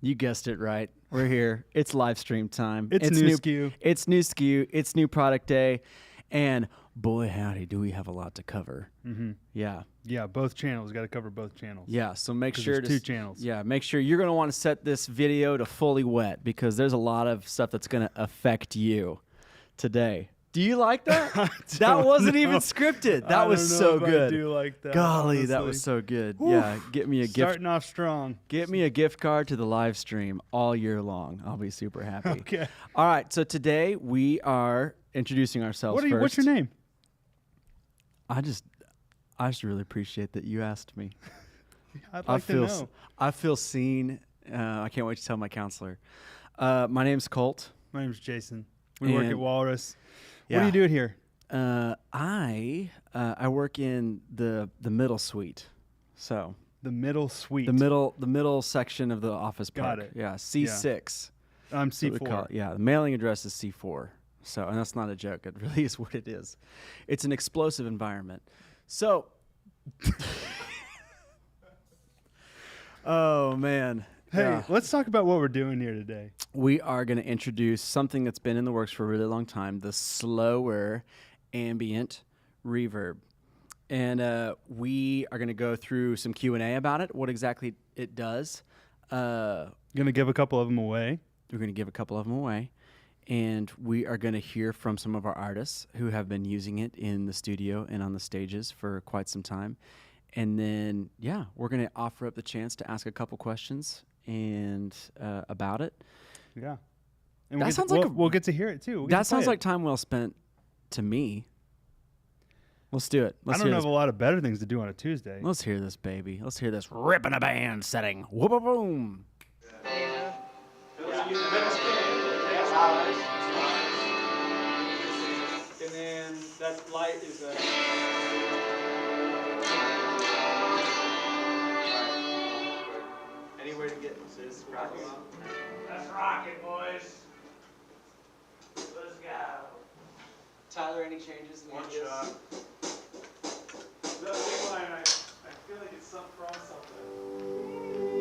You guessed it right. We're here. It's live stream time. It's new SKU. It's new SKU. It's new product day. And boy, howdy, do we have a lot to cover. Mm-hmm. Yeah. Yeah, both channels. Got to cover both channels. Yeah, so make sure there's two channels. Yeah, make sure you're going to want to set this video to fully wet because there's a lot of stuff that's going to affect you today. Do you like that? That wasn't even scripted. That was so good. I do like that. Golly, honestly. that was so good. Woo. Yeah, get me a gift. Starting off strong. Get me a gift card to the live stream all year long. I'll be super happy. Okay. All right, so today we are introducing ourselves first. What's your name? I just really appreciate that you asked me. I'd like to know. I feel seen. I can't wait to tell my counselor. My name's Colt. My name's Jason. We work at Walrus. Yeah. What do you do it here? I work in the middle suite. So The middle suite. the middle section of the office park. Got it. Yeah, C6. I'm That's what we call C4. it. Yeah, the mailing address is C4. So, and that's not a joke. It really is what it is. It's an explosive environment. So, oh man. Hey, Yeah. let's talk about what we're doing here today. We are going to introduce something that's been in the works for a really long time, the Slöer Ambient Reverb. And we are going to go through some Q&A about it, what exactly it does. Going to give a couple of them away. We're going to give a couple of them away. And we are going to hear from some of our artists who have been using it in the studio and on the stages for quite some time. And then, yeah, we're going to offer up the chance to ask a couple questions and about it. Yeah. And That sounds like we'll get to hear it too. That sounds like time well spent to me. Let's do it. I don't have a lot of better things to do on a Tuesday. Let's hear this, baby. Let's hear this ripping a band setting. Whoop-a-boom. And then that light is a... Anywhere to get this rocking. Let's rock it, boys. Let's go. Tyler, any changes in the One ideas? shot. The big line, I feel like it's from something.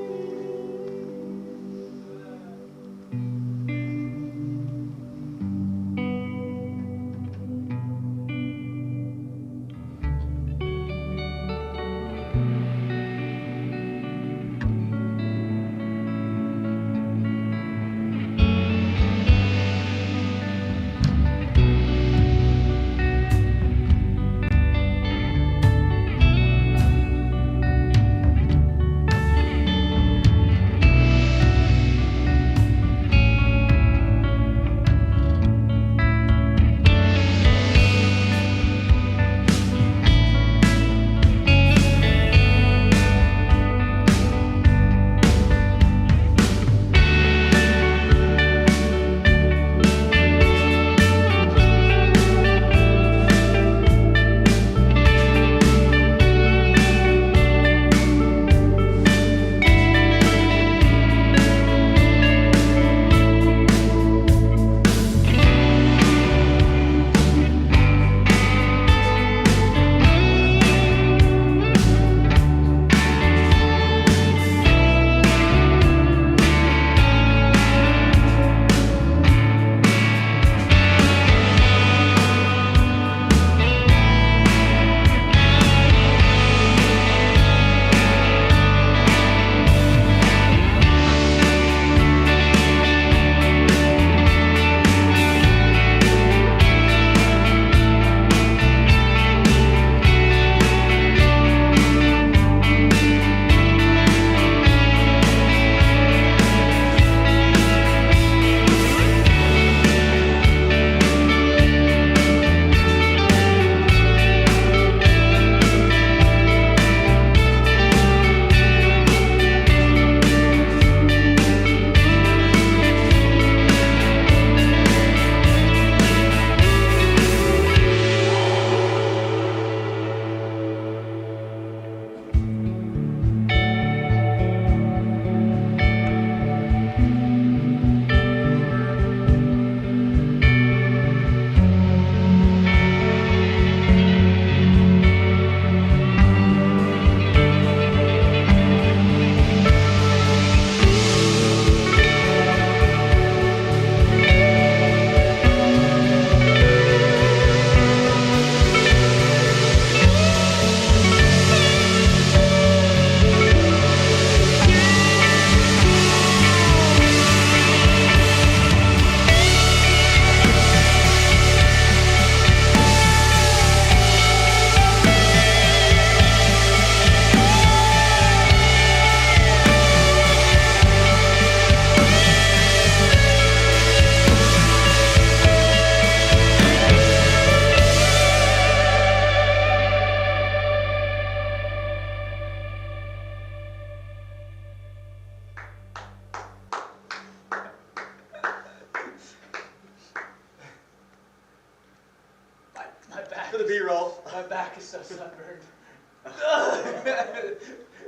For the B-roll. My back is so sunburned.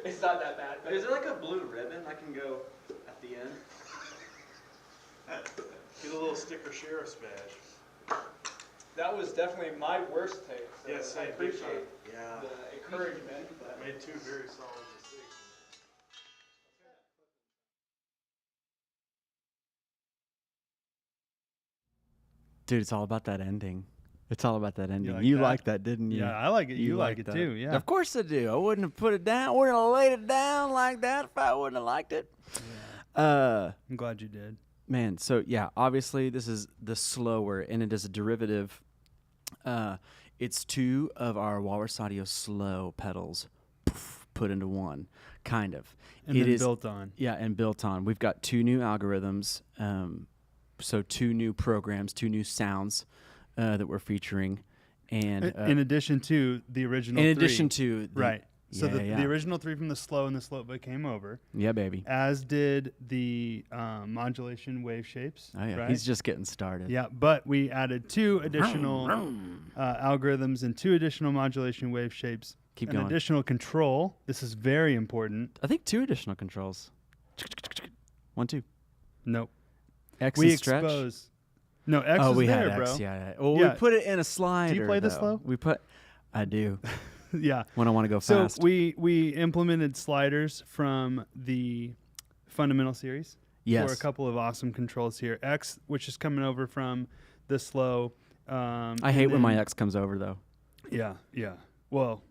It's not that bad. But Is there like a blue ribbon I can go at the end? Get a little sticker sheriff's badge. that was definitely my worst take. So Yes, I big appreciate time. Yeah. the encouragement. But Made 2 very solid mistakes. Dude, it's all about that ending. It's all about that ending. like You that? liked that, didn't you? Yeah, I like it. You like liked it that. too. Yeah. Of course I do. I wouldn't have put it down. I wouldn't have laid it down like that if I wouldn't have liked it. I'm glad you did. Man, so yeah, obviously this is the Slower, and it is a derivative. It's 2 of our Walrus Audio slow pedals put into one, kind of. And then built on. Yeah, and built on. We've got 2 new algorithms, so 2 new programs, 2 new sounds that we're featuring, and In addition to the original in 3. addition to the, Right. So yeah. the original 3 from the slow and the slope book came over, yeah, baby. as did the modulation wave shapes. Oh yeah, right? he's just getting started. Yeah, but we added 2 additional algorithms and 2 additional modulation wave shapes. Keep an going. additional control. This is very important. I think 2 additional controls. 1, 2. Nope. X We and stretch. expose. No, X Oh, is we there, had X. bro. Yeah. Well, Yeah. we put it in a slider. play the though. slow? We put. I do Yeah. when I want to go So fast. we implemented sliders from the fundamental series yes. for a couple of awesome controls here. X, which is coming over from the slow. I hate when my X comes over though. Yeah, yeah. Well,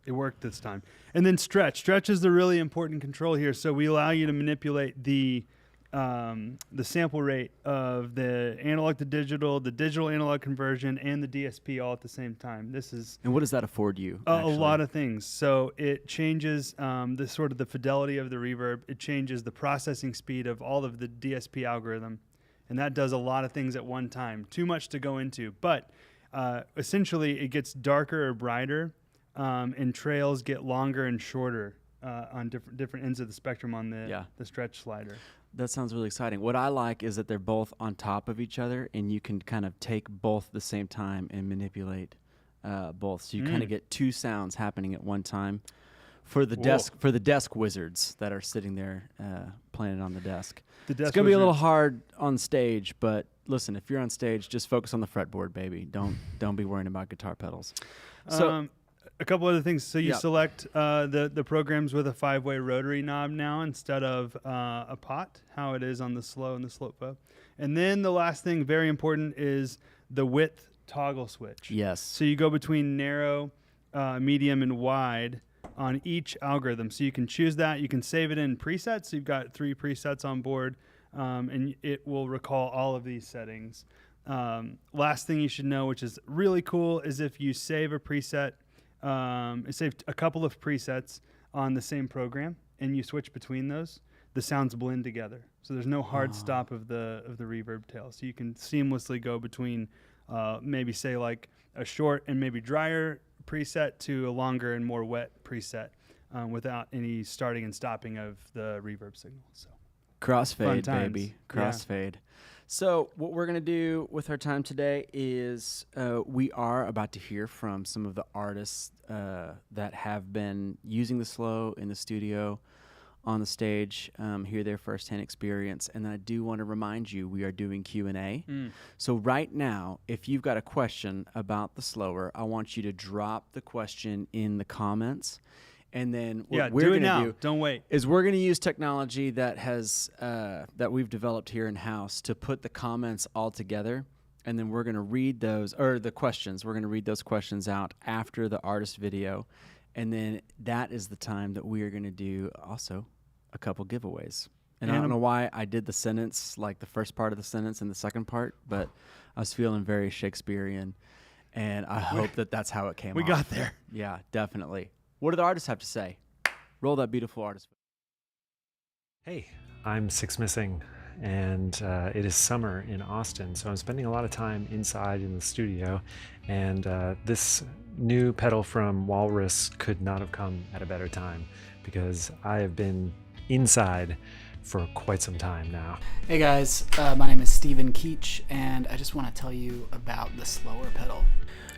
it worked this time. And then stretch. Stretch is the really important control here. So we allow you to manipulate the sample rate of the analog to digital, the digital analog conversion, and the DSP all at the same time. This is And what does that afford you? a lot of things. So it changes the sort of the fidelity of the reverb. It changes the processing speed of all of the DSP algorithm. And that does a lot of things at one time. Too much to go into. But essentially, it gets darker or brighter, and trails get longer and shorter on different ends of the spectrum on the stretch slider. That sounds really exciting. What I like is that they're both on top of each other, and you can kind of take both at the same time and manipulate both. So you kind of get 2 sounds happening at one time for the desk wizards that are sitting there playing it on the desk. It's gonna be a little hard on stage, but listen, if you're on stage, just focus on the fretboard, baby. Don't be worrying about guitar pedals. So. A couple other things. So you Yeah. select the programs with a 5-way rotary knob now instead of a pot, how it is on the slow and the slope bow. And then the last thing, very important, is the width toggle switch. Yes. So you go between narrow, medium, and wide on each algorithm. So you can choose that. You can save it in presets. So you've got 3 presets on board, and it will recall all of these settings. Last thing you should know, which is really cool, is if you save a preset, save a couple of presets on the same program, and you switch between those, the sounds blend together. So there's no hard stop of the reverb tail. So you can seamlessly go between maybe say like a short and maybe drier preset to a longer and more wet preset without any starting and stopping of the reverb signal. So Crossfade, times. baby. Crossfade. So what we're going to do with our time today is we are about to hear from some of the artists that have been using the slow in the studio, on the stage, hear their firsthand experience. And I do want to remind you, we are doing Q&A. So right now, if you've got a question about the Sloer, I want you to drop the question in the comments. And then what we're do it going now. to do Don't wait. is we're going to use technology that has that we've developed here in house to put the comments all together, and then we're going to read those, or the questions. We're going to read those questions out after the artist video, and then that is the time that we are going to do also a couple giveaways. And I don't know why I did the sentence, like the first part of the sentence and the second part, but I was feeling very Shakespearean, and I hope that that's how it came. We off. got there. Yeah, definitely. What do the artists have to say? Roll that beautiful artist. Hey, I'm Six Missing, and it is summer in Austin, so I'm spending a lot of time inside in the studio, and this new pedal from Walrus could not have come at a better time, because I have been inside for quite some time now. Hey guys, my name is Stephen Keach, and I just want to tell you about the Sloer pedal.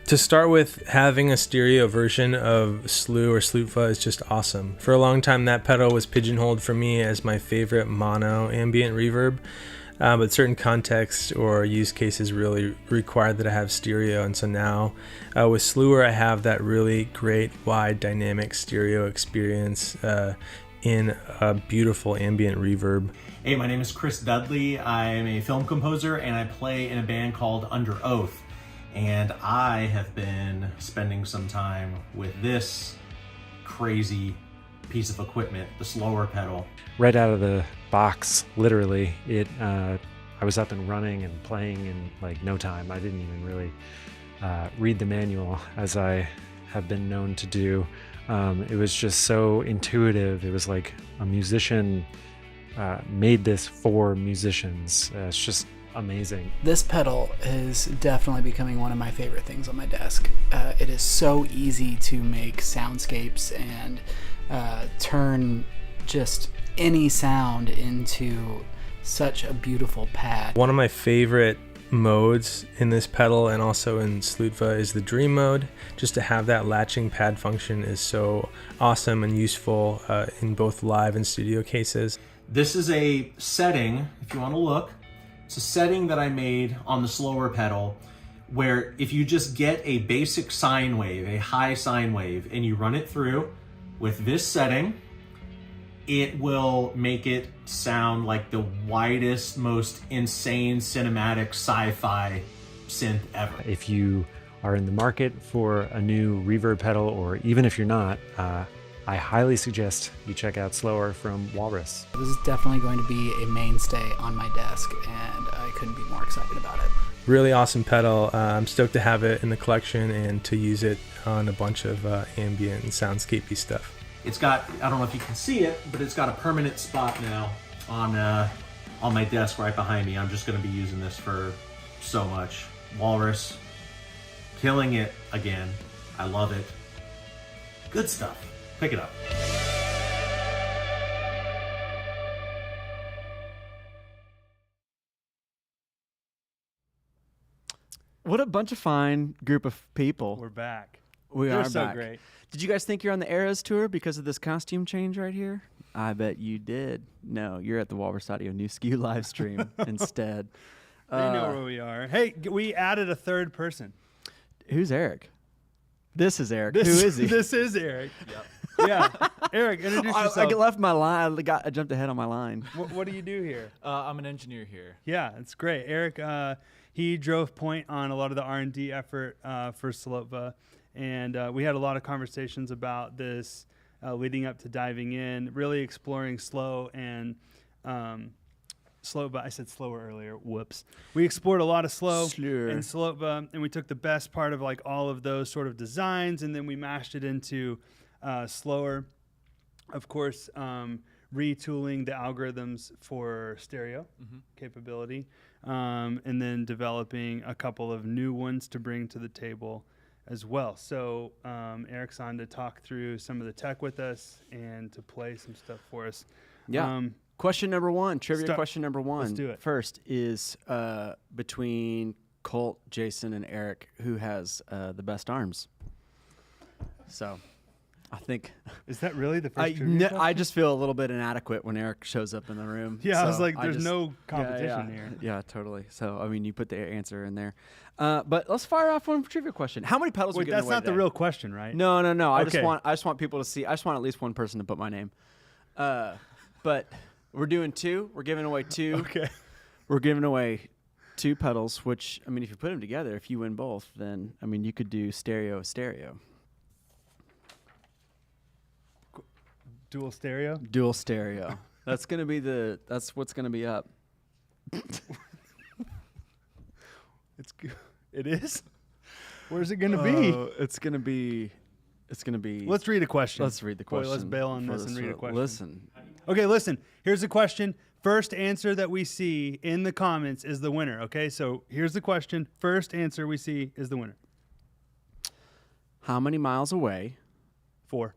To start with, having a stereo version of Slöer Stereo is just awesome. For a long time, that pedal was pigeonholed for me as my favorite mono ambient reverb, but certain contexts or use cases really require that I have stereo, and so now with Slöer, I have that really great wide dynamic stereo experience in a beautiful ambient reverb. Hey, my name is Chris Dudley. I'm a film composer and I play in a band called Under Oath. And I have been spending some time with this crazy piece of equipment, the Sloer pedal. Right out of the box, literally, I was up and running and playing in like no time. I didn't even really read the manual as I have been known to do. It was just so intuitive. It was like a musician made this for musicians. It's just amazing. This pedal is definitely becoming one of my favorite things on my desk. It is so easy to make soundscapes and turn just any sound into such a beautiful pad. One of my favorite modes in this pedal and also in Slöer is the dream mode. Just to have that latching pad function is so awesome and useful in both live and studio cases. This is a setting, if you want to look, it's a setting that I made on the Sloer pedal where if you just get a basic sine wave, a high sine wave, and you run it through with this setting, it will make it sound like the widest, most insane cinematic sci-fi synth ever. If you are in the market for a new reverb pedal, or even if you're not, I highly suggest you check out Sloer from Walrus. This is definitely going to be a mainstay on my desk, and I couldn't be more excited about it. Really awesome pedal. I'm stoked to have it in the collection and to use it on a bunch of ambient and soundscapey stuff. It's got, I don't know if you can see it, but it's got a permanent spot now on my desk right behind me. I'm just gonna be using this for so much. Walrus, killing it again. I love it. Good stuff. Pick it up. What a bunch of fine group of people. We're back. We They're are so back. great. Did you guys think you're on the Eras tour because of this costume change right here? I bet you did. No, you're at the Walrus Audio New SKU live stream instead. They know where we are. Hey, we added a third person. Who's Eric? This is Eric. Who is he? This is Eric. Yep. Yeah. Eric, introduce yourself. I left my line. I jumped ahead on my line. What do you do here? I'm an engineer here. Yeah, it's great. Eric, he drove point on a lot of the R&D effort for Sloer, and we had a lot of conversations about this leading up to diving in, really exploring slow and slow, but I said slower earlier. Whoops. We explored a lot of slow Slöer. and slow, and we took the best part of like all of those sort of designs, and then we mashed it into Sloer. Of course, retooling the algorithms for stereo capability, and then developing a couple of new ones to bring to the table as well. So Eric's on to talk through some of the tech with us and to play some stuff for us. Yeah. Question number one, trivia question number one. Let's do it. First is between Colt, Jason, and Eric, who has the best arms? So I think. Is that really the first trivia question? I just feel a little bit inadequate when Eric shows up in the room. Yeah, I was So like, there's no competition here. Yeah, totally. So, I mean, you put the answer in there. But let's fire off one trivia question. How many pedals are we Wait, giving that's away not the today? real question, right? No. I Okay. just want people to see. I just want at least one person to put my name. But we're doing two. We're giving away two. Okay. We're giving away two pedals, which, I mean, if you put them together, if you win both, then, I mean, you could do stereo. Dual stereo? Dual stereo. That's what's going to be up. It is? Where's it going to be? It's going to be. Let's read a question. Let's read the question. Boy, let's bail on for this and read a question. Listen. Okay, listen. Here's the question. First answer that we see in the comments is the winner. Okay, so here's the question. First answer we see is the winner. How many miles away? 4.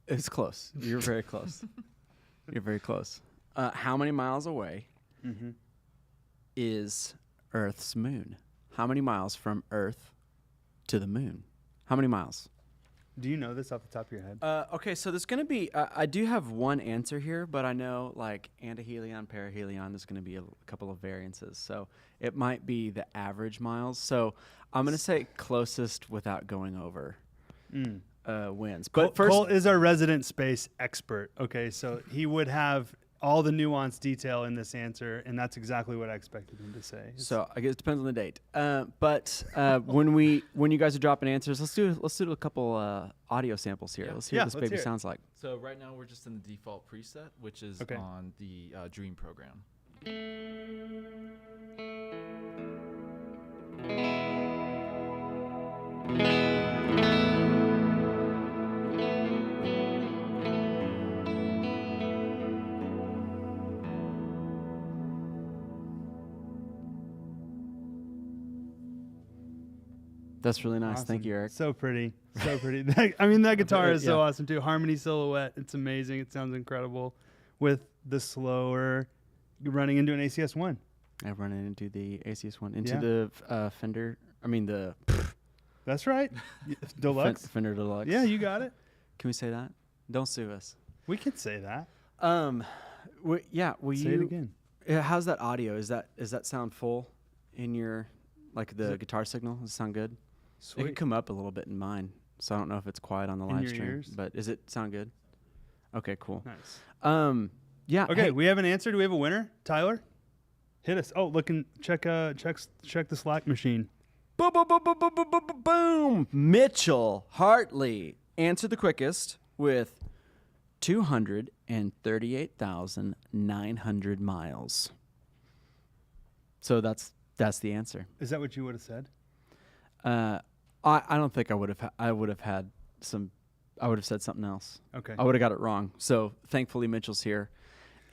It's close. You're very close. You're very close. How many miles away is Earth's moon? How many miles from Earth to the moon. How many miles? Do you know this off the top of your head? Okay, so there's going to be, I do have one answer here, but I know like antihelion, perihelion, there's going to be a couple of variances. So it might be the average miles. So I'm going to say closest without going over wins. But first, Cole is our resident space expert. Okay, so he would have all the nuanced detail in this answer, and that's exactly what I expected him to say. so I guess it depends on the date. But when you guys are dropping answers, let's do a couple audio samples here. Yeah. Let's hear Yeah, what this let's baby hear it. sounds like. So right now we're just in the default preset, which is Okay. on the Dream program. That's really nice. Awesome. Thank you, Eric. So pretty. So pretty. I mean, that guitar is so Yeah. awesome too. Harmony silhouette. It's amazing. It sounds incredible with the slower running into an ACS1. I've run into the ACS one, into Yeah. the Fender. I mean the That's right. Deluxe. Fender Deluxe. Yeah, you got it. Can we say that? Don't sue us. We could say that. Will Say it again. How's that audio? Is that sound full in your like the guitar signal? Does it sound good? It Sweet. could come up a little bit in mine, so I don't know if it's quiet on the In live your stream. ears? But is it sound good? Okay, cool. Nice. Yeah. Okay, hey, we have an answer. Do we have a winner? Tyler? Hit us. Oh, check the Slack machine. boom, boom, boom, boom, boom, boom, boom, boom, boom. Mitchell Hartley answered the quickest with 238,900 miles. So that's the answer. Is that what you would have said? I don't think I would have. I would have had some. I would have said something else. Okay. I would have got it wrong. So thankfully Mitchell's here,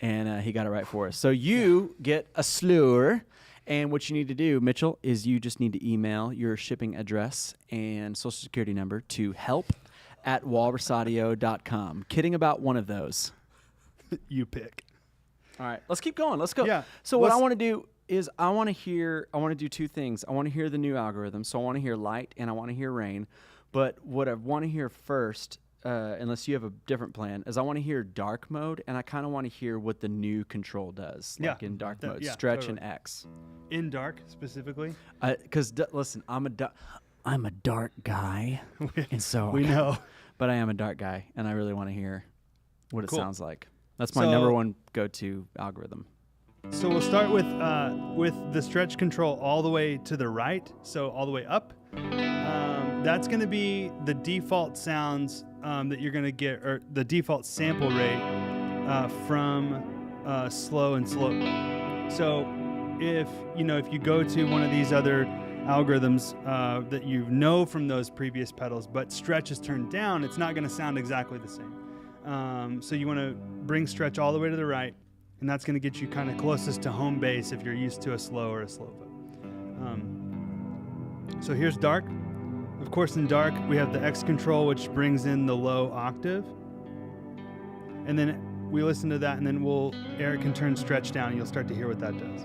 and he got it right for us. So you get a Slöer, and what you need to do, Mitchell, is you just need to email your shipping address and social security number to help@walrusaudio.com. Kidding about one of those. You pick. All right, let's keep going. Let's go. Yeah, So what I let's- want to do is I want to do two things. I want to hear the new algorithm. So I want to hear light and I want to hear rain. But what I want to hear first, unless you have a different plan, is I want to hear dark mode, and I kind of want to hear what the new control does, Yeah, like in dark that- mode, yeah, stretch totally. and X. In dark, specifically. Because listen, I'm a dark guy, and so We know. But I am a dark guy, and I really want to hear what Cool. it sounds like. That's my So- number one go-to algorithm. So we'll start with the stretch control all the way to the right, so all the way up. That's going to be the default sounds that you're going to get, or the default sample rate from slow and slow. So if you go to one of these other algorithms that you know from those previous pedals, but stretch is turned down, it's not going to sound exactly the same. So you want to bring stretch all the way to the right, and that's going to get you kind of closest to home base if you're used to a slow or a slow vote. So here's dark. Of course, in dark, we have the X control, which brings in the low octave. And then we listen to that, and then Eric can turn stretch down, and you'll start to hear what that does.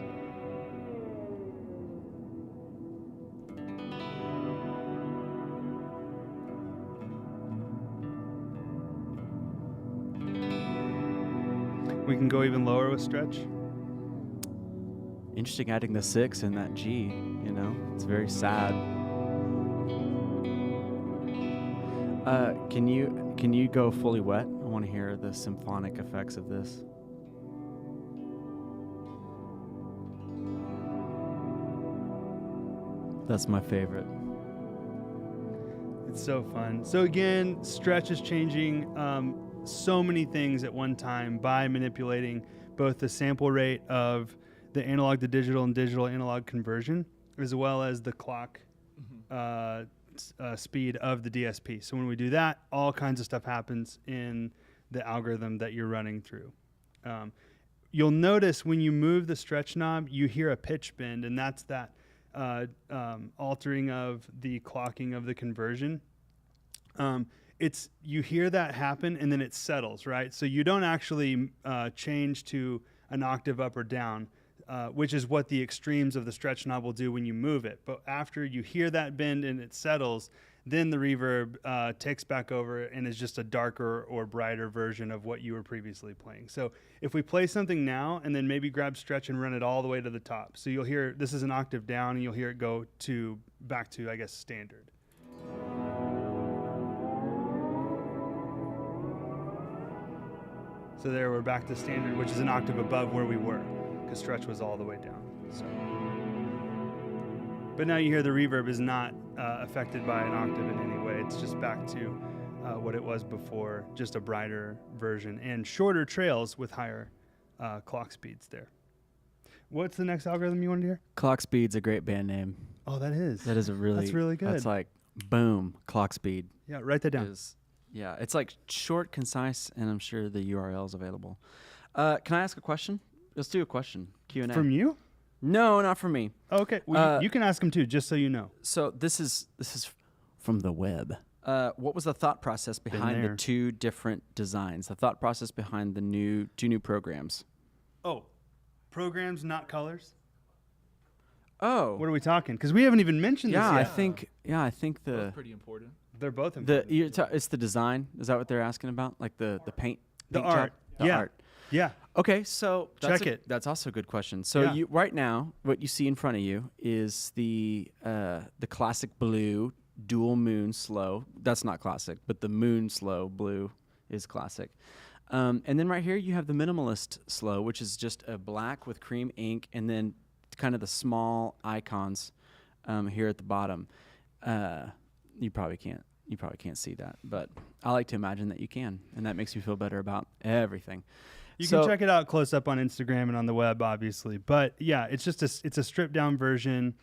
We can go even lower with stretch. Interesting adding the 6 in that G, it's very sad. Can you go fully wet? I want to hear the symphonic effects of this. That's my favorite. It's so fun. So again, stretch is changing so many things at one time by manipulating both the sample rate of the analog to digital and digital analog conversion, as well as the clock speed of the DSP. So when we do that, all kinds of stuff happens in the algorithm that you're running through. You'll notice when you move the stretch knob, you hear a pitch bend, and that's that altering of the clocking of the conversion. You hear that happen, and then it settles, right? So you don't actually change to an octave up or down. which is what the extremes of the stretch knob will do when you move it. But after you hear that bend and it settles, then the reverb takes back over and is just a darker or brighter version of what you were previously playing. So if we play something now and then maybe grab stretch and run it all the way to the top. So you'll hear, this is an octave down, and you'll hear it go to back to, I guess, standard. So there we're back to standard, which is an octave above where we were, because stretch was all the way down. So. But now you hear the reverb is not affected by an octave in any way. It's just back to what it was before, just a brighter version and shorter trails with higher clock speeds there. What's the next algorithm you wanted to hear? Clock Speed's a great band name. Oh, that is. That is a really. That's really good. That's like, boom, Clock Speed. Yeah, write that down. Yeah, it's like short, concise, and I'm sure the URL is available. Can I ask a question? Let's do a question. Q&A. From you? No, not from me. Okay, well, you can ask them too, just so you know. So this is from the web. What was the thought process behind the two different designs? The thought process behind the two new programs? Oh, programs, not colors? Oh. What are we talking? Because we haven't even mentioned this yet. I think the... Both pretty important. They're both important. It's the design. Is that what they're asking about? Like the paint? The paint art. Job? The art. Yeah. Okay, so That's also a good question. So you right now, what you see in front of you is the classic blue dual moon slow. That's not classic, but the moon slow blue is classic. And then right here you have the minimalist slow, which is just a black with cream ink, and then kind of the small icons here at the bottom. You probably can't see that, but I like to imagine that you can, and that makes me feel better about everything. You can check it out close up on Instagram and on the web, obviously. But yeah, it's just it's a stripped down version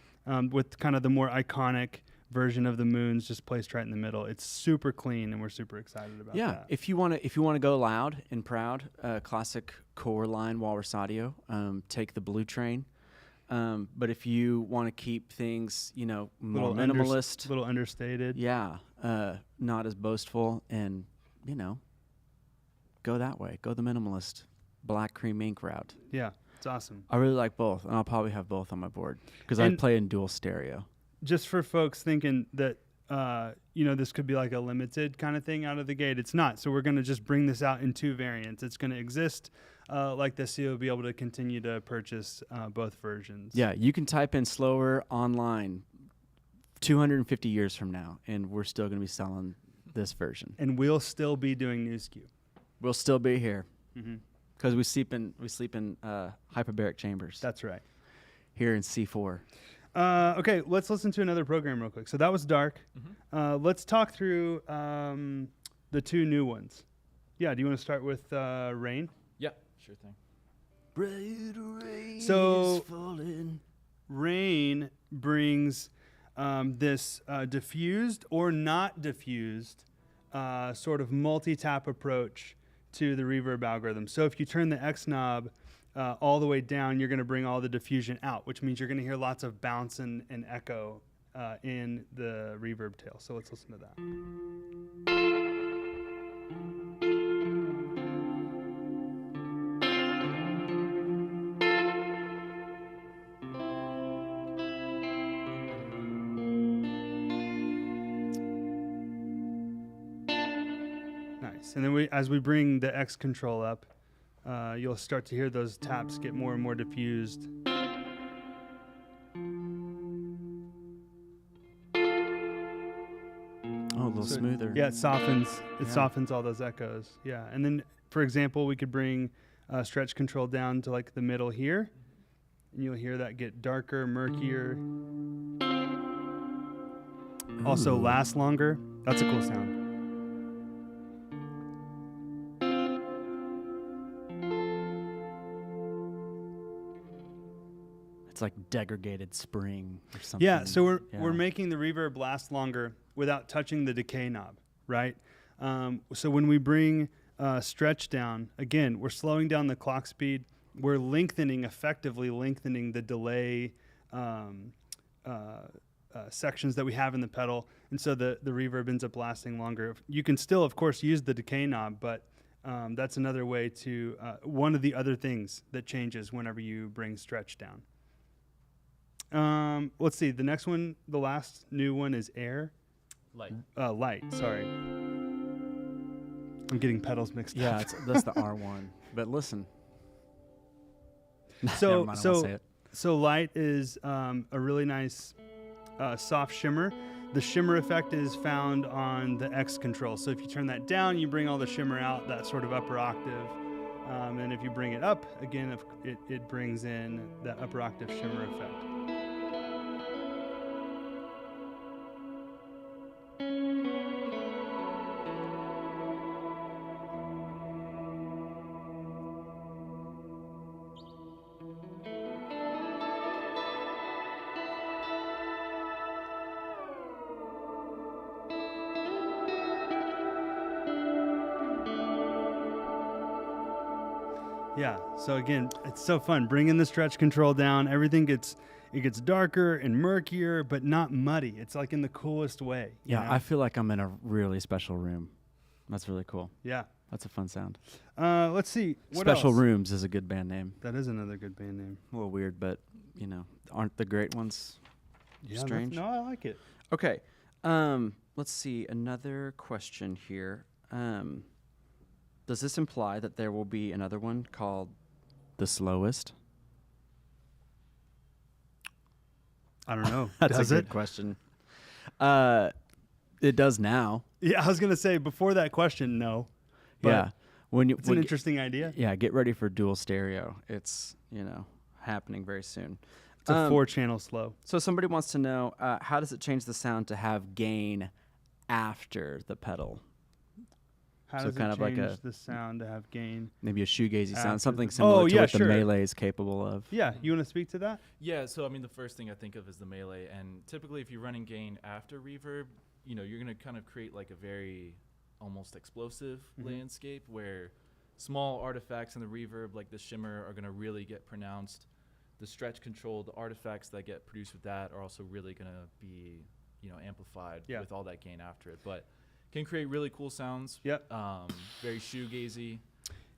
with kind of the more iconic version of the moons just placed right in the middle. It's super clean, and we're super excited about that. Yeah, if you want to go loud and proud, classic core line Walrus Audio, take the Blue Train. But if you want to keep things, more minimalist, a little understated, not as boastful, and go that way. Go the minimalist, black cream ink route. Yeah, it's awesome. I really like both, and I'll probably have both on my board because I play in dual stereo. Just for folks thinking that this could be like a limited kind of thing out of the gate, it's not. So we're going to just bring this out in two variants. It's going to exist like this, so you'll be able to continue to purchase both versions. Yeah, you can type in Slöer online 250 years from now, and we're still going to be selling this version. And we'll still be doing new SKU. We'll still be here because we sleep in hyperbaric chambers. That's right. Here in C4. Okay, let's listen to another program real quick. So that was Dark. Let's talk through the two new ones. Yeah, do you want to start with Rain? Yeah, sure thing. Bright rain so is falling. Rain brings this diffused or not diffused sort of multi-tap approach to the reverb algorithm. So if you turn the X knob all the way down, you're going to bring all the diffusion out, which means you're going to hear lots of bounce and echo in the reverb tail. So let's listen to that. Nice. And then as we bring the X control up, you'll start to hear those taps get more and more diffused. Oh, a little smoother. Yeah, it softens all those echoes. Yeah, and then for example, we could bring stretch control down to like the middle here, and you'll hear that get darker, murkier. Also last longer. That's a cool sound. It's like degraded spring or something. Yeah, so we're making the reverb last longer without touching the decay knob, right? So when we bring stretch down, again, we're slowing down the clock speed. We're effectively lengthening the delay sections that we have in the pedal, and so the reverb ends up lasting longer. You can still, of course, use the decay knob, but that's another way to, one of the other things that changes whenever you bring stretch down. Let's see, the next one, the last new one is air. Light, sorry. I'm getting pedals mixed Yeah, up. that's the R1. But listen. Never So, mind, I won't say it. so light is a really nice soft shimmer. The shimmer effect is found on the X control. So if you turn that down, you bring all the shimmer out, that sort of upper octave. And if you bring it up, again, it brings in that upper octave shimmer effect. Yeah, so again, it's so fun. Bringing the stretch control down, everything gets darker and murkier, but not muddy. It's like in the coolest way. Yeah, you know? I feel like I'm in a really special room. That's really cool. Yeah. That's a fun sound. Let's see. What Special else? Rooms is a good band name. That is another good band name. A little weird, but, aren't the great ones strange? No, I like it. Okay. Let's see. Another question here. Does this imply that there will be another one called The Slowest? I don't know. That's Does a good it? question. It does now. Yeah, I was gonna say before that question, no. But Yeah. it's an interesting idea. Yeah, get ready for dual stereo. It's, happening very soon. It's a 4-channel slow. So somebody wants to know, how does it change the sound to have gain after the pedal? How So does kind it of like change a- the sound to have gain? Maybe a shoegazy After sound, something the- similar Oh, to yeah, what sure. the Melee is capable of. Yeah, you want to speak to that? Yeah, so I mean, the first thing I think of is the Melee, and typically if you're running gain after reverb, you're going to kind of create like a very almost explosive landscape where small artifacts in the reverb, like the shimmer, are going to really get pronounced. The stretch control, the artifacts that get produced with that are also really going to be, amplified with all that gain after it. But can create really cool sounds. Yep. Very shoegazy.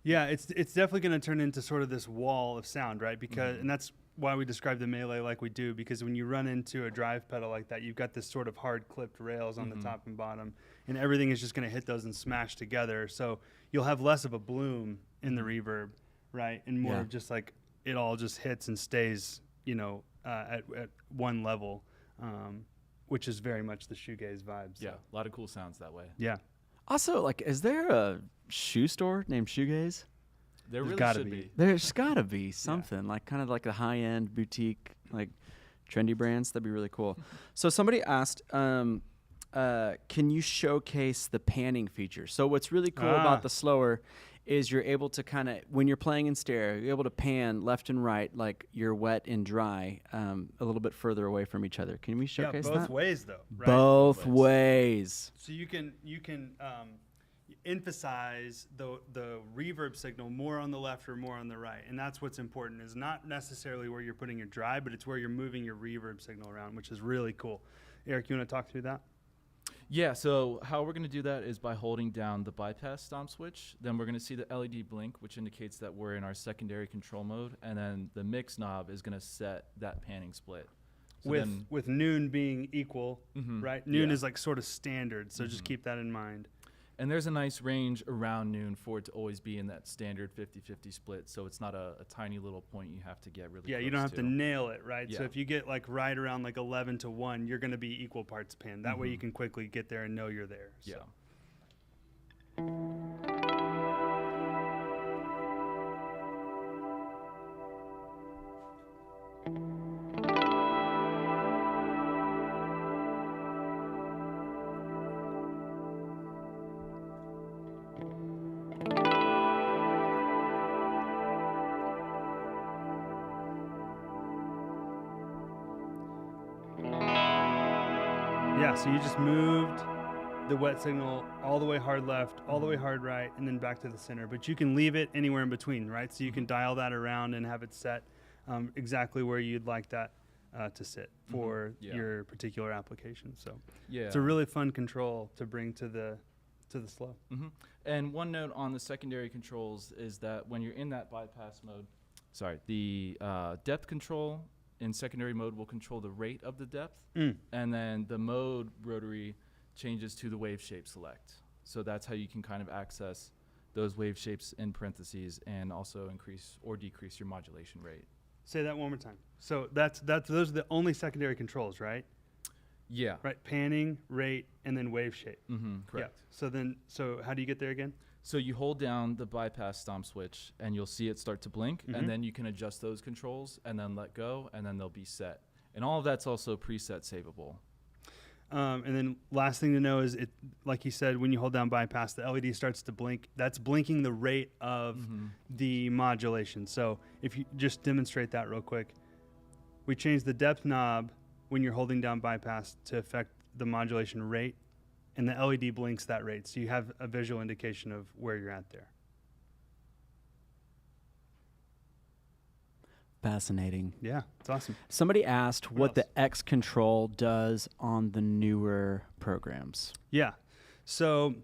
Yeah, it's definitely going to turn into sort of this wall of sound, right? Because and that's why we describe the Melee like we do, because when you run into a drive pedal like that, you've got this sort of hard clipped rails on the top and bottom, and everything is just going to hit those and smash together. So you'll have less of a bloom in the reverb, right? And more of just like it all just hits and stays, at one level, which is very much the shoegaze vibes. Yeah, a lot of cool sounds that way. Yeah. Also, is there a shoe store named Shoegaze? There really gotta should be. be. There's gotta be something kind of like a high-end boutique, like trendy brands. That'd be really cool. So somebody asked, can you showcase the panning feature? So what's really cool about the Sloer is you're able to kind of, when you're playing in stereo, you're able to pan left and right, like you're wet and dry, a little bit further away from each other. Can we showcase both that? ways though, right? Both ways. So you can emphasize the reverb signal more on the left or more on the right, and that's what's important. Is not necessarily where you're putting your dry, but it's where you're moving your reverb signal around, which is really cool. Eric, you want to talk through that? Yeah, so how we're going to do that is by holding down the bypass stomp switch. Then we're going to see the LED blink, which indicates that we're in our secondary control mode. And then the mix knob is going to set that panning split. So With noon being equal, right? Noon is like sort of standard, so just keep that in mind. And there's a nice range around noon for it to always be in that standard 50-50 split, so it's not a tiny little point you have to get really Yeah, close you don't have to to nail it, right? So Yeah. if you get like right around like 11 to 1, you're going to be equal parts pan. That way you can quickly get there and know you're there. Yeah. So. Yeah, so you just moved the wet signal all the way hard left, all the way hard right, and then back to the center. But you can leave it anywhere in between, right? So you can dial that around and have it set exactly where you'd like that to sit for your particular application. So Yeah. it's a really fun control to bring to the to the slow. And one note on the secondary controls is that when you're in that bypass mode, the depth control in secondary mode will control the rate of the depth, and then the mode rotary changes to the wave shape select. So that's how you can kind of access those wave shapes in parentheses and also increase or decrease your modulation rate. Say that one more time. So those are the only secondary controls, right? Yeah. Right. Panning, rate, and then wave shape. Correct. Yeah. So how do you get there again? So you hold down the bypass stomp switch and you'll see it start to blink, and then you can adjust those controls and then let go, and then they'll be set. And all of that's also preset savable. And then last thing to know is, it, like you said, when you hold down bypass, the LED starts to blink. That's blinking the rate of the modulation. So if you just demonstrate that real quick, we change the depth knob when you're holding down bypass to affect the modulation rate, and the LED blinks that rate. So you have a visual indication of where you're at there. Fascinating. Yeah, it's awesome. Somebody asked what else? the X control does on the newer programs. Yeah. So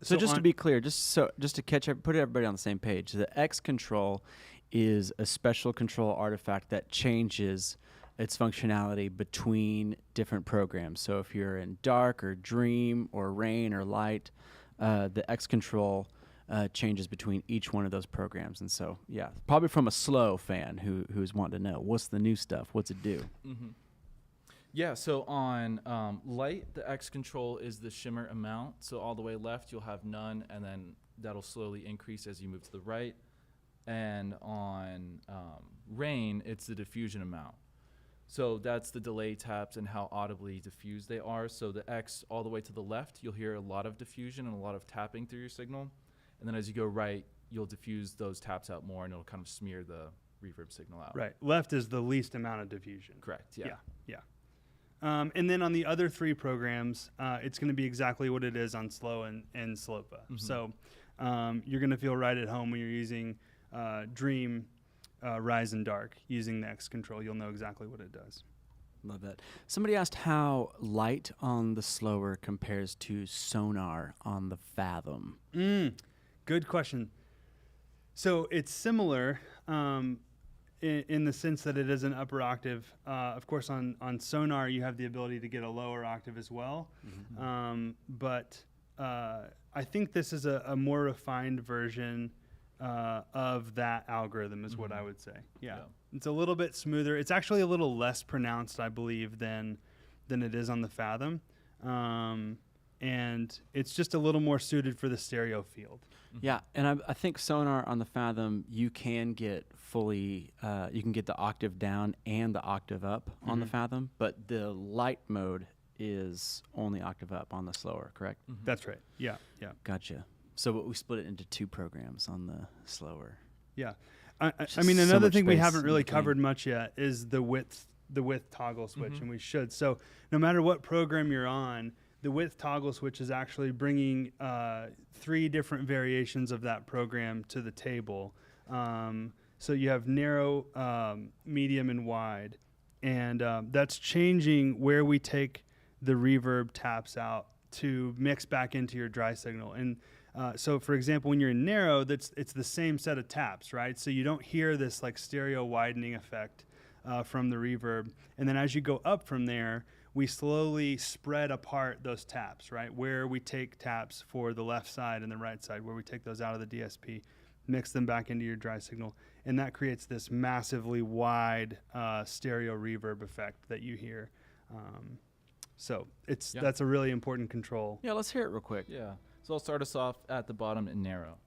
just to be clear, just to put everybody on the same page, the X control is a special control artifact that changes its functionality between different programs. So if you're in dark or dream or rain or light, the X control changes between each one of those programs. And so, yeah, probably from a slow fan who's wanting to know, what's the new stuff? What's it do? Yeah, so on light, the X control is the shimmer amount. So all the way left, you'll have none, and then that'll slowly increase as you move to the right. And on rain, it's the diffusion amount. So that's the delay taps and how audibly diffused they are. So the X all the way to the left, you'll hear a lot of diffusion and a lot of tapping through your signal. And then as you go right, you'll diffuse those taps out more, and it'll kind of smear the reverb signal out. right, left is the least amount of diffusion. Correct, yeah. And then on the other three programs, it's going to be exactly what it is on Slow and Slopa. So you're going to feel right at home when you're using Dream, Rise, and Dark. Using the X control, you'll know exactly what it does. Love that. Somebody asked how light on the Slower compares to sonar on the Fathom. Good question. So it's similar in the sense that it is an upper octave. Of course, on sonar, you have the ability to get a lower octave as well. But I think this is a more refined version of that algorithm is what I would say. Yeah. It's a little bit smoother. It's actually a little less pronounced, I believe, than it is on the Fathom. And it's just a little more suited for the stereo field. Yeah, and I think sonar on the Fathom, you can get fully, you can get the octave down and the octave up on the Fathom, but the light mode is only octave up on the Slower, correct? That's right. Yeah. Gotcha. So we split it into two programs on the Slower. Yeah. I Just mean, so another much thing we space haven't in really between. covered much yet is the width toggle switch, and we should. So no matter what program you're on, the width toggle switch is actually bringing 3 different variations of that program to the table. So you have narrow, medium, and wide, and that's changing where we take the reverb taps out to mix back into your dry signal. And so, for example, when you're in narrow, it's the same set of taps, right? So you don't hear this like stereo widening effect from the reverb. And then as you go up from there, we slowly spread apart those taps, right? Where we take taps for the left side and the right side, where we take those out of the DSP, mix them back into your dry signal. And that creates this massively wide stereo reverb effect that you hear. So that's a really important control. Yeah, let's hear it real quick. Yeah. So I'll start us off at the bottom in narrow.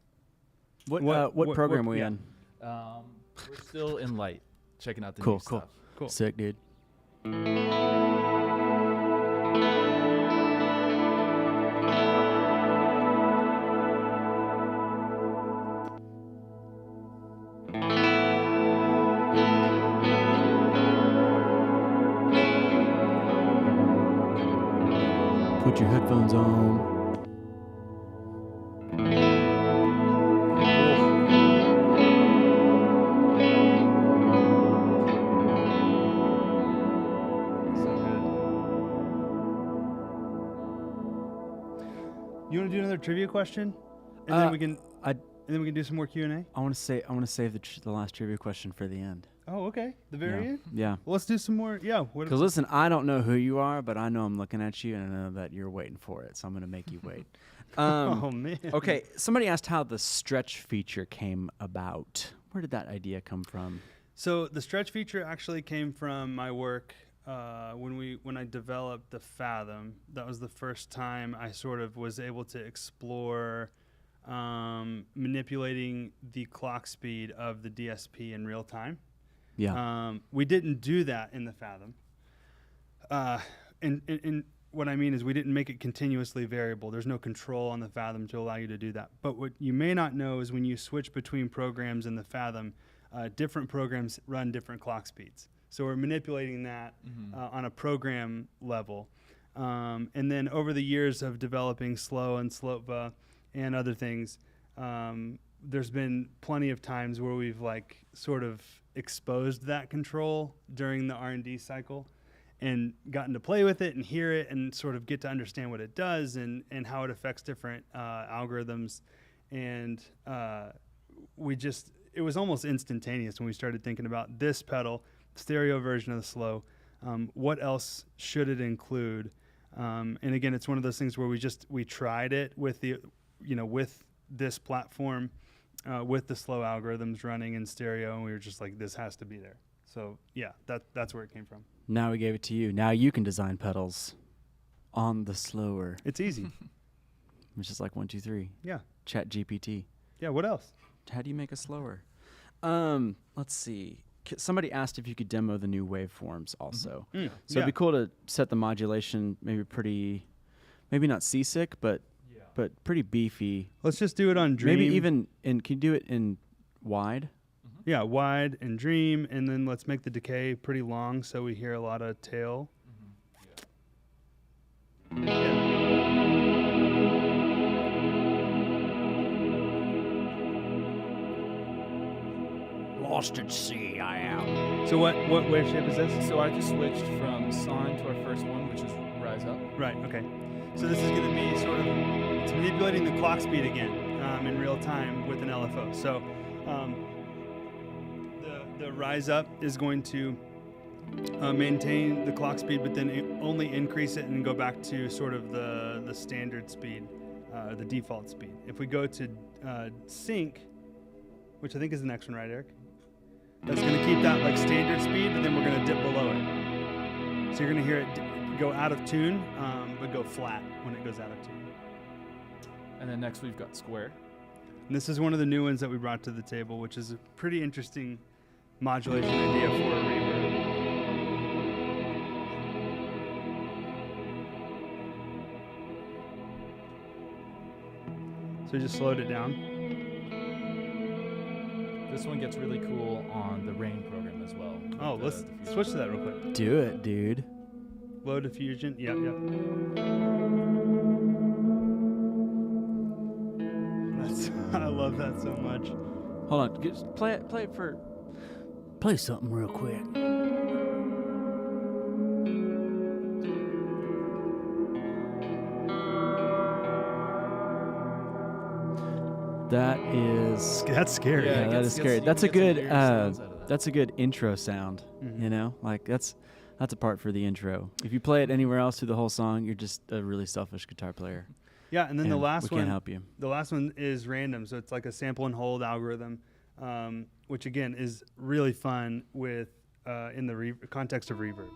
What program are we in? We're still in light, checking out the Cool, new cool. stuff. Sick, dude. Put your headphones on. You want to do another trivia question, and then we can do some more Q&A. I want to save the last trivia question for the end. Oh, okay. The very end. Yeah. Well, let's do some more. Yeah. Because listen, I don't know who you are, but I know I'm looking at you, and I know that you're waiting for it. So I'm going to make you wait. Oh man. Okay. Somebody asked how the stretch feature came about. Where did that idea come from? So the stretch feature actually came from my work when I developed the Fathom. That was the first time I sort of was able to explore manipulating the clock speed of the DSP in real time. Yeah. We didn't do that in the Fathom. And what I mean is we didn't make it continuously variable. There's no control on the Fathom to allow you to do that. But what you may not know is when you switch between programs in the Fathom, different programs run different clock speeds. So we're manipulating that on a program level. And then over the years of developing Slow and Slotva and other things, there's been plenty of times where we've like sort of exposed that control during the R&D cycle and gotten to play with it and hear it and sort of get to understand what it does and how it affects different algorithms. And it was almost instantaneous when we started thinking about this pedal, stereo version of the Slow. What else should it include? And again, it's one of those things where we tried it with with this platform, with the Slow algorithms running in stereo, and we were just like, this has to be there. So yeah, that's where it came from. Now we gave it to you. Now you can design pedals on the Sloer. It's easy. Which is like 1, 2, 3. Yeah. Chat GPT. Yeah. What else? How do you make a Sloer? Let's see. Somebody asked if you could demo the new waveforms also. So it'd be cool to set the modulation maybe not seasick, but pretty beefy. Let's just do it on Dream. Maybe even can you do it in wide? Yeah, wide and Dream, and then let's make the decay pretty long so we hear a lot of tail. Lost at sea, I am. So what wave shape is this? So I just switched from sine to our first one, which is rise up. Right, okay. So this is going to be sort of, it's manipulating the clock speed again in real time with an LFO. So the rise up is going to maintain the clock speed, but then only increase it and go back to sort of the standard speed, the default speed. If we go to sync, which I think is the next one, right, Eric? That's going to keep that like standard speed, but then we're going to dip below it. So you're going to hear it go out of tune, but go flat when it goes out of tune. And then next we've got square. And this is one of the new ones that we brought to the table, which is a pretty interesting modulation idea for a reverb. So we just slowed it down. This one gets really cool on the Rain program as well. Oh, let's switch to that real quick. Do it, dude. Low diffusion. Yep. I love that so much. Hold on. Just play something real quick. That's scary. Yeah, that is scary. That's a good intro sound. Mm-hmm. You know, like that's a part for the intro. If you play it anywhere else through the whole song, you're just a really selfish guitar player. Yeah, and then the last one. We can't help you. The last one is random, so it's like a sample and hold algorithm, which again is really fun with in the context of reverb.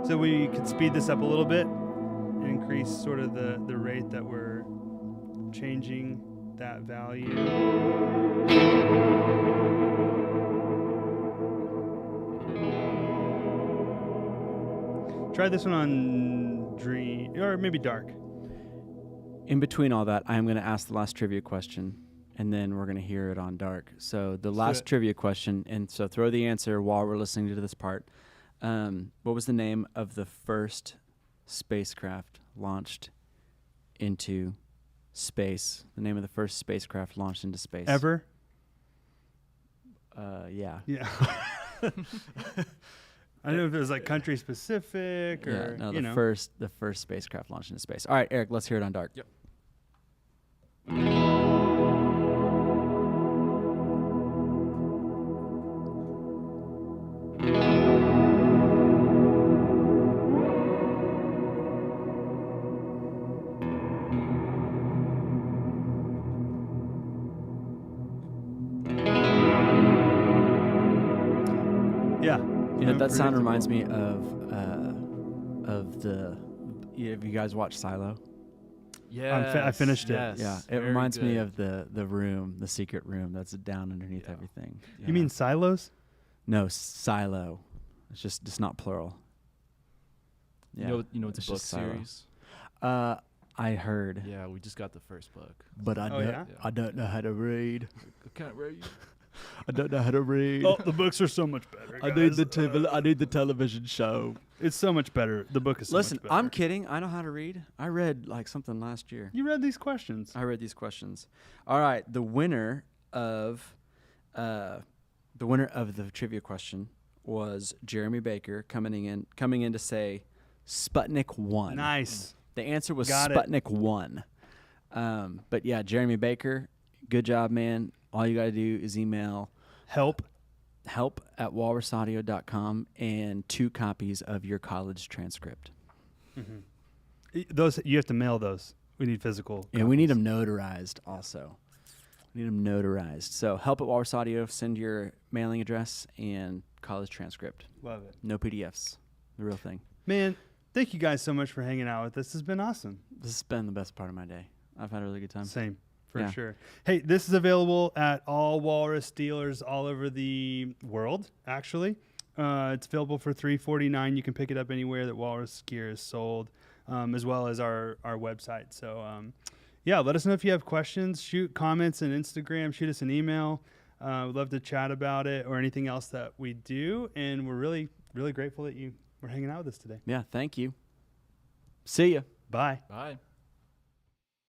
So we could speed this up a little bit and increase sort of the rate that we're changing that value. Try this one on Dream, or maybe Dark. In between all that, I am going to ask the last trivia question, and then we're going to hear it on Dark. So the last trivia question, and so throw the answer while we're listening to this part. What was the name of the first spacecraft launched into space? The name of the first spacecraft launched into space. Ever? Yeah. Yeah. I don't know if it was like country specific or no, you the know. first spacecraft launched into space. All right, Eric, let's hear it on dark. Yep. Yeah. You know, No, that sound predictable. reminds me of the. Have you guys watched Silo? Yeah, I finished it. Yeah, it reminds me of the room, the secret room that's down underneath Yeah. everything. You mean silos? No, silo. It's not plural. Yeah. You know, it's it's a book just silo. series. I heard, Yeah, we just got the first book. but I Oh, don't. yeah? I don't know how to read. I can't read. I don't know how to read. Oh, the books are so much better. I need guys. I need the television show. It's so much better. The book is so Listen, much better. I'm kidding. I know how to read. I read like something last year. You read these questions. I read these questions. All right, the winner of the trivia question was Jeremy Baker coming in to say Sputnik 1. Nice. The answer was Got it. Sputnik 1. But yeah, Jeremy Baker, good job, man. All you got to do is email Help. help@walrusaudio.com and 2 copies of your college transcript. Those you have to mail those. We need physical. And we need copies. them notarized also. We need them notarized. So help at Walrus Audio, send your mailing address and college transcript. Love it. No PDFs. The real thing. Man, thank you guys so much for hanging out with us. This has been awesome. This has been the best part of my day. I've had a really good time. Same, for Yeah. sure. Hey, this is available at all Walrus dealers all over the world, actually. It's available for $3.49. You can pick it up anywhere that Walrus gear is sold, as well as our website. So, yeah, let us know if you have questions. Shoot comments on Instagram. Shoot us an email. We'd love to chat about it or anything else that we do. And we're really, really grateful that you were hanging out with us today. Yeah, thank you. See ya. Bye. Bye.